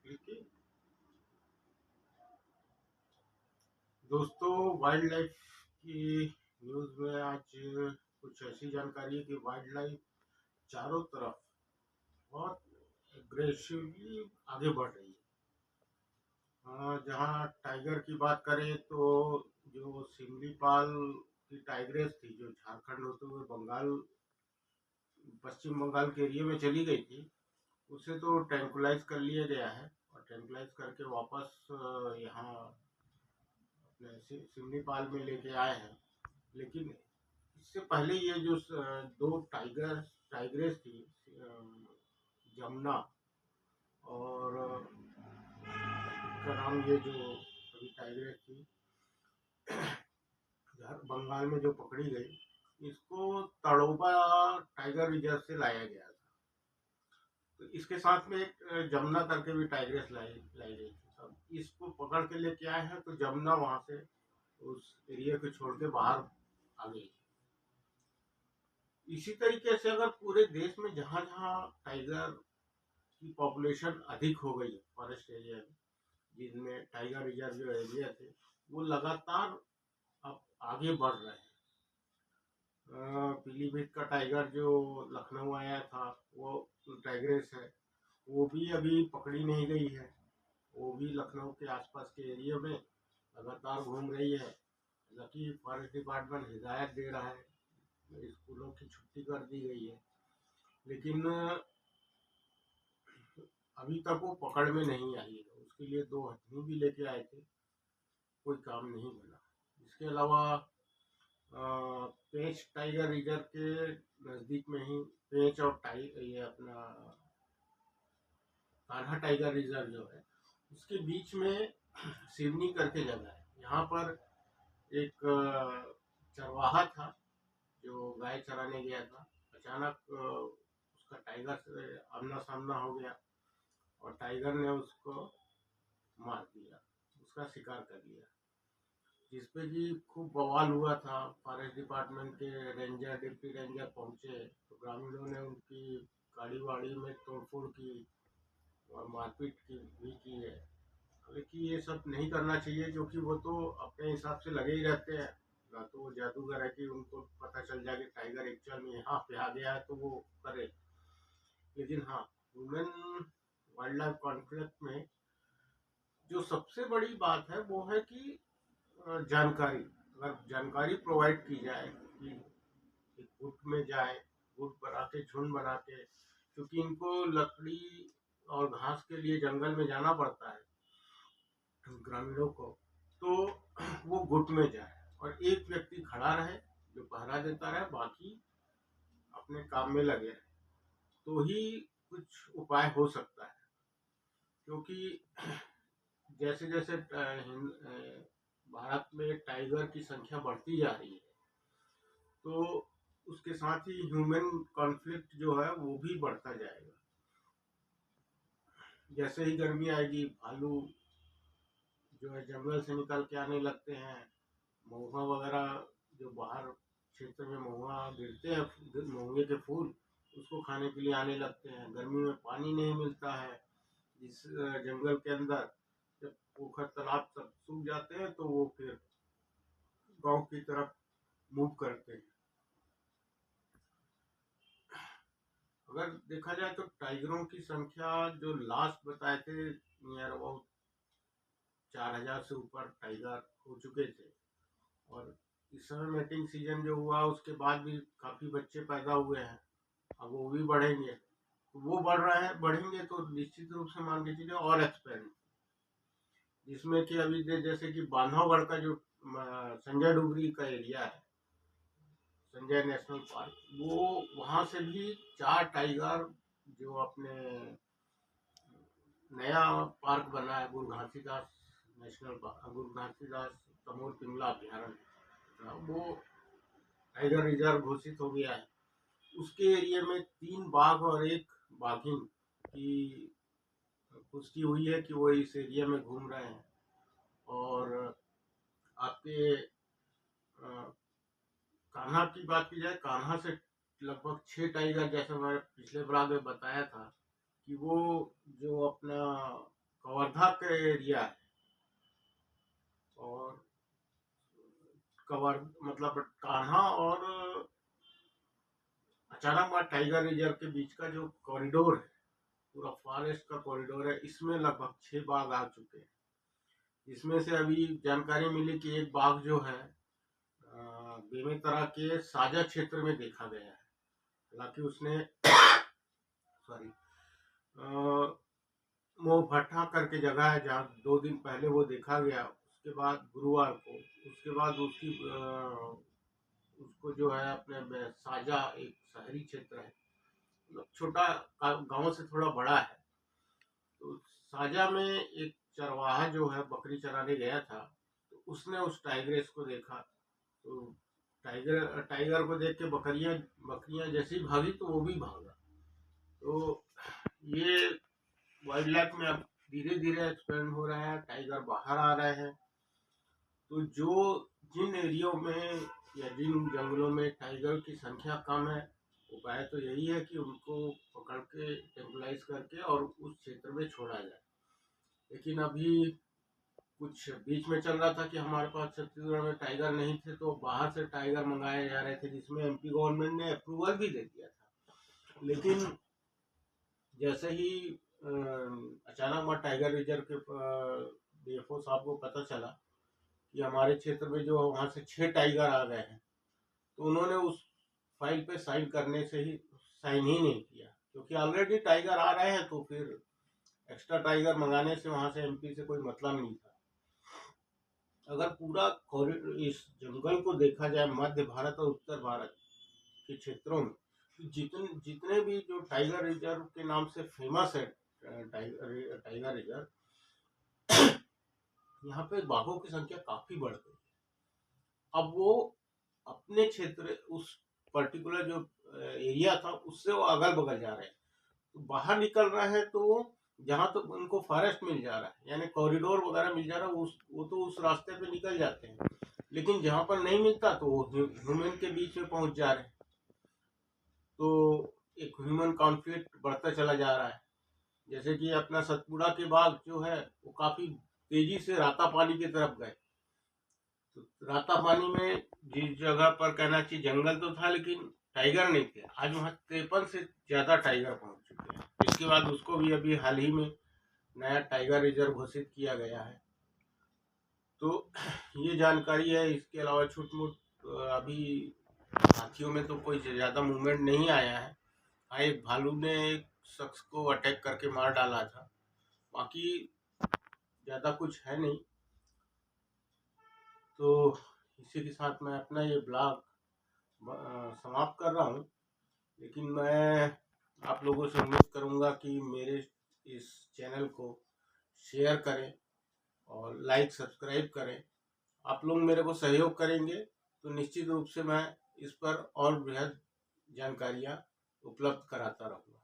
क्योंकि दोस्तों, wild life की न्यूज़ में आज कुछ ऐसी जानकारी है कि वाइल्ड लाइफ चारों तरफ बहुत एग्रेसिवली आगे बढ़ रही है। जहाँ टाइगर की बात करें तो जो सिमलीपाल की टाइग्रेस थी, जो झारखंड होते हुए बंगाल, पश्चिम बंगाल के एरिया में चली गई थी, उसे तो ट्रैंकुलाइज कर लिया गया है और ट्रैंकुलाइज करके वापस यहाँ अपने सिमलीपाल में लेके आए हैं। लेकिन इससे पहले ये जो दो टाइग्रेस थी, जमुना और का नाम, ये जो अभी टाइग्रेस थी बंगाल में जो पकड़ी गई, इसको तड़ोबा टाइगर रिजर्व से लाया गया था। तो इसके साथ में एक जमुना करके भी टाइग्रेस लाई लाई गई थी। अब इसको पकड़ के लेके आए हैं तो जमुना वहां से उस एरिया को छोड़ के बाहर आ गई। इसी तरीके से अगर पूरे देश में जहां जहां टाइगर की पॉपुलेशन अधिक हो गई है फॉरेस्ट एरिया में, जिनमें टाइगर रिजर्व जो एरिया थे, वो लगातार अब आगे बढ़ रहे हैं। पीलीभीत का टाइगर जो लखनऊ आया था, वो टाइग्रेस है, वो भी अभी पकड़ी नहीं गई है। वो भी लखनऊ के आसपास के एरिया में लगातार घूम रही है। हालांकि फॉरेस्ट डिपार्टमेंट हिदायत दे रहा है, स्कूलों की छुट्टी कर दी गई है, लेकिन अभी तक वो पकड़ में नहीं आई है। उसके लिए दो हथनी भी लेके आए थे, कोई काम नहीं बना। इसके अलावा पेंच टाइगर रिजर्व के नज़दीक में ही पेंच और ये अपना कान्हा टाइगर रिजर्व जो है, उसके बीच में सिवनी करके जगह है। यहाँ पर एक चरवाहा था जो गाय चराने गया था। अचानक उसका टाइगर से आमना सामना हो गया और टाइगर ने उसको मार दिया, उसका शिकार कर लिया, जिसपे कि खूब बवाल हुआ था। फॉरेस्ट डिपार्टमेंट के रेंजर, डिप्टी रेंजर पहुंचे तो ग्रामीणों ने उनकी गाड़ी वाड़ी में तोड़फोड़ की और मारपीट की है। हालांकि ये सब नहीं करना चाहिए, क्योंकि वो तो अपने हिसाब से लगे ही रहते हैं। ना तो वो जादूगर है कि उनको पता चल जाए कि टाइगर एक्चुअल में यहाँ पे आ गया है तो वो करे। लेकिन हाँ, ह्यूमन वाइल्ड लाइफ कॉन्फ्लिक्ट में जो सबसे बड़ी बात है वो है कि जानकारी, अगर जानकारी प्रोवाइड की जाए कि एक गुट में जाए, गुट बना के, झुंड बना के, क्योंकि इनको लकड़ी और घास के लिए जंगल में जाना पड़ता है ग्रामीणों को, तो वो गुट में जाए और एक व्यक्ति खड़ा रहे जो पहरा देता रहे, बाकी अपने काम में लगे रहे, तो ही कुछ उपाय हो सकता है। क्योंकि जैसे जैसे भारत में टाइगर की संख्या बढ़ती जा रही है, तो उसके साथ ही ह्यूमन कॉन्फ्लिक्ट जो है वो भी बढ़ता जाएगा। जैसे ही गर्मी आएगी, भालू जो है जंगल से निकल के आने लगते हैं। महुआ वगैरह, जो बाहर क्षेत्र में महुआ गिरते हैं, महुए के फूल, उसको खाने के लिए आने लगते हैं। गर्मी में पानी नहीं मिलता है इस जंगल के अंदर। जब पोखर तालाब सब सूख जाते हैं तो वो फिर गांव की तरफ मूव करते हैं। अगर देखा जाए तो टाइगरों की संख्या जो लास्ट बताए थे, नियर अबाउट 4,000 से ऊपर टाइगर हो चुके थे। और इस समय मेटिंग सीजन जो हुआ उसके बाद भी काफी बच्चे पैदा हुए हैं। अब वो भी बढ़ेंगे, तो वो बढ़ रहे हैं, बढ़ेंगे तो निश्चित रूप से मान के चलिए और एक्सपेंड, जिसमें कि अभी जैसे कि बांधवगढ़ का जो संजय डुगरी का एरिया है, संजय नेशनल पार्क, वो वहां से भी 4 टाइगर, जो अपने नया पार्क बना है गुरु घासीदास नेशनल पार्क, गुरु घासीदास तमोर पिंगला अभ्यारण्य, वो टाइगर रिजर्व घोषित हो गया है। उसके एरिया में 3 बाघ और एक बाघिन की पुष्टि हुई है कि वो इस एरिया में घूम रहे हैं। और आपके कान्हा की बात की जाए, कान्हा से लगभग 6 टाइगर, जैसे मैंने पिछले ब्लॉग में बताया था कि वो जो अपना एरिया है और कवर मतलब कान्हा और अचानकमार टाइगर रिजर्व के बीच का जो कॉरिडोर है, पूरा फॉरेस्ट का कॉरिडोर है, इसमें लगभग 6 बाघ आ चुके हैं। इसमें से अभी जानकारी मिली कि एक बाघ जो है बेमेतरा के साजा क्षेत्र में देखा गया है। हालांकि उसने सॉरी मोहभट्टा करके जगह है जहाँ 2 दिन पहले वो देखा गया, उसके बाद गुरुवार को, उसके बाद उसको जो है अपने साजा एक शहरी क्षेत्र है, मतलब छोटा गांव से थोड़ा बड़ा है, तो साजा में एक चरवाहा जो है बकरी चराने गया था, तो उसने उस टाइग्रेस को देखा। तो टाइगर को देख के बकरियां जैसी भागी तो वो भी भागा। तो ये वाइल्ड लाइफ में अब धीरे धीरे एक्सपेंड हो रहा है, टाइगर बाहर आ रहे हैं। तो जिन एरियो में या जिन जंगलों में टाइगर की संख्या कम है, उपाय तो यही है कि उनको पकड़ के टेम्पलाइज करके और उस क्षेत्र में छोड़ा जाए। लेकिन अभी कुछ बीच में चल रहा था कि हमारे पास छत्तीसगढ़ में टाइगर नहीं थे, तो बाहर से टाइगर मंगाए जा रहे थे, जिसमें एमपी गवर्नमेंट ने अप्रूवल भी दे दिया था। लेकिन जैसे ही अचानकमार टाइगर रिजर्व के डीएफओ साहब को पता चला कि हमारे क्षेत्र में जो वहाँ से 6 टाइगर आ गए हैं, तो उन्होंने उस फाइल पे साइन करने से ही साइन ही नहीं किया, क्योंकि ऑलरेडी टाइगर आ रहे हैं, तो फिर एक्स्ट्रा टाइगर मंगाने से वहाँ से एमपी से कोई मतलब नहीं था। अगर पूरा इस जंगल को देखा जाए, मध्य भारत और उत्तर भारत के क्षेत्रों में, तो जितने भी जो टाइगर रिजर्व के नाम से फेमस है टाइगर रिजर्व, यहाँ पे बाघों की संख्या काफी बढ़ गई। अब वो अपने क्षेत्र, उस पर्टिकुलर जो एरिया था, उससे वो अगल बगल जा रहे हैं, तो बाहर निकल रहे हैं, तो जहाँ तो उनको फॉरेस्ट मिल जा रहा है, यानी कॉरिडोर वगैरह मिल जा रहा है, वो तो उस रास्ते पे निकल जाते हैं। लेकिन जहाँ पर नहीं मिलता तो वो ह्यूमन के बीच में पहुंच जा रहे हैं, तो एक ह्यूमन कॉन्फ्लिक्ट बढ़ता चला जा रहा है। जैसे कि अपना सतपुड़ा के बाघ जो है, वो काफी तेजी से राता पानी की तरफ गए। तो राता पानी में जिस जगह पर कहना चाहिए जंगल तो था, लेकिन टाइगर नहीं थे, आज वहाँ 53 से ज्यादा टाइगर पहुंच चुके हैं। इसके बाद उसको भी अभी हाल ही में नया टाइगर रिजर्व घोषित किया गया है। तो ये जानकारी है। इसके अलावा छूट मूट अभी हाथियों में तो कोई ज्यादा मूवमेंट नहीं आया है। हाँ, एक भालू ने एक शख्स को अटैक करके मार डाला था, बाकी ज्यादा कुछ है नहीं। तो इसी के साथ मैं अपना ये ब्लॉग समाप्त कर रहा हूँ। लेकिन मैं आप लोगों से उम्मीद करूँगा कि मेरे इस चैनल को शेयर करें और लाइक सब्सक्राइब करें। आप लोग मेरे को सहयोग करेंगे तो निश्चित रूप से मैं इस पर और बृहद जानकारियाँ उपलब्ध कराता रहूँगा।